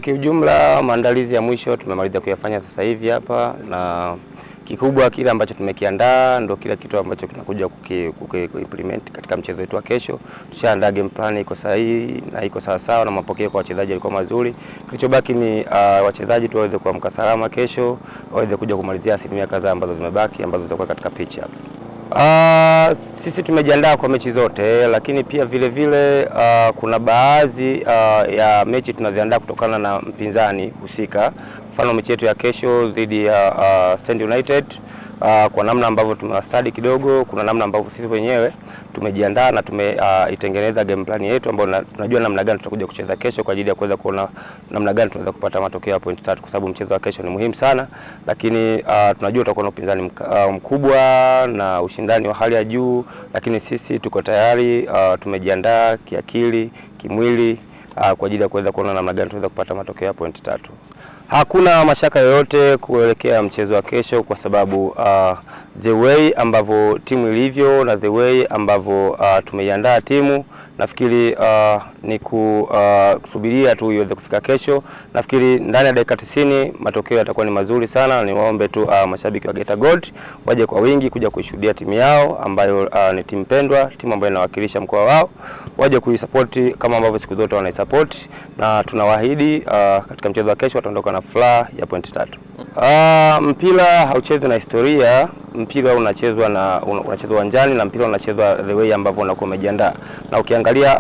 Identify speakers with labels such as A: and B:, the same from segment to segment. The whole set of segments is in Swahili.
A: Kiujumla maandalizi ya mwisho tumemaliza kuyafanya sasa hivi hapa, na kikubwa kile ambacho tumekiandaa ndio kila kitu ambacho tunakuja kuimplement katika mchezo wetu wa kesho. Tushaandaa game plan iko sahihi na iko sawa sawa, na mapokeo kwa wachezaji yalikuwa mazuri. Kilichobaki ni wachezaji tu waweze kuamka salama kesho, waweze kuja kumalizia asilimia kadhaa ambazo zimebaki ambazo zitakuwa katika pitch hapa. Sisi tumejiandaa kwa mechi zote, lakini pia vile kuna baadhi ya mechi tunaziandaa kutokana na mpinzani husika. Mfano mechi yetu ya kesho dhidi ya Stand United, kwa namna ambavyo tumestudy kidogo, kuna namna ambavyo sisi wenyewe tumejiandaa na tumeitengeneza game plan yetu ambayo tunajua namna gani tutakuja kucheza kesho kwa ajili ya kuweza kuona namna gani tunaweza kupata matokeo ya point 3, kwa sababu mchezo wa kesho ni muhimu sana, lakini tunajua tutakuwa na upinzani mkubwa na ushindani wa hali ya juu, lakini sisi tuko tayari, tumejiandaa kiakili, kimwili kwa ajili ya kuweza kuona namna gani tunaweza kupata matokeo ya point 3. Hakuna mashaka yoyote kuelekea mchezo wa kesho, kwa sababu the way ambavyo timu ilivyo na the way ambavyo tumeiandaa timu, nafikiri ni kusubiria tu iweze kufika kesho. Nafikiri ndani ya dakika 90 matokeo yatakuwa ni mazuri sana. Niwaombe tu mashabiki wa Geita Gold waje kwa wingi kuja kuishuhudia timu yao ambayo ni timu pendwa, timu ambayo inawakilisha mkoa wao, waje kuisupport kama ambavyo siku zote wanaisupport, na tunawaahidi katika mchezo wa kesho wataondoka na furaha ya point 3. Mpira hauchezwi na historia, mpira unachezwa uwanjani, na mpira unachezwa the way ambavyo unakuwa umejiandaa. Na ukiangalia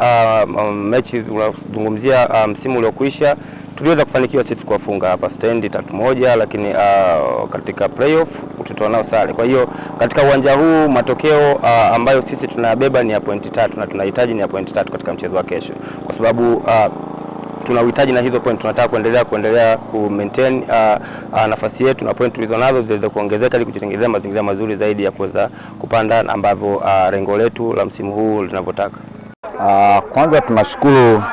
A: mechi unazungumzia msimu uliokuisha, tuliweza kufanikiwa sisi kuwafunga hapa Stand 3-1, lakini katika playoff tutoa nao sare. Kwa hiyo katika uwanja huu matokeo ambayo sisi tunayabeba ni ya point 3 na tunahitaji ni ya point 3 katika mchezo wa kesho, kwa sababu tunahitaji na hizo point, tunataka kuendelea ku maintain nafasi yetu, na point tulizonazo ziweze kuongezeka ili kutengeneza mazingira mazuri zaidi ya kuweza kupanda ambavyo lengo letu la msimu huu linavyotaka.
B: Kwanza tunashukuru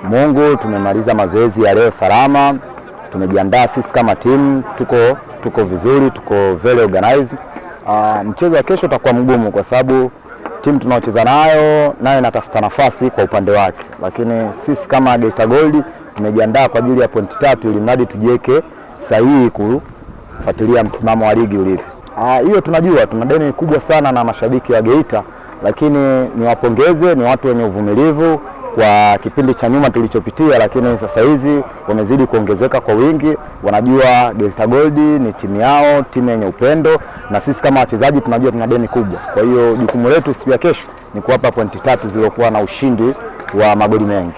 B: Mungu, tumemaliza mazoezi ya leo salama. Tumejiandaa sisi kama timu, tuko vizuri, tuko very organized. Mchezo wa kesho utakuwa mgumu kwa sababu timu tunaocheza nayo inatafuta nafasi kwa upande wake, lakini sisi kama Geita Gold tumejiandaa kwa ajili ya point 3 ili mradi tujiweke sahihi kufuatilia msimamo wa ligi ulivyo. Hiyo tunajua tuna deni kubwa sana na mashabiki wa Geita, lakini niwapongeze, ni watu wenye uvumilivu kwa kipindi cha nyuma tulichopitia, lakini sasa hizi wamezidi kuongezeka kwa wingi. Wanajua Geita Gold ni timu yao, timu yenye upendo, na sisi kama wachezaji tunajua tuna deni kubwa. Kwa hiyo jukumu letu siku ya kesho ni kuwapa pointi 3 zilizokuwa na ushindi wa magoli mengi.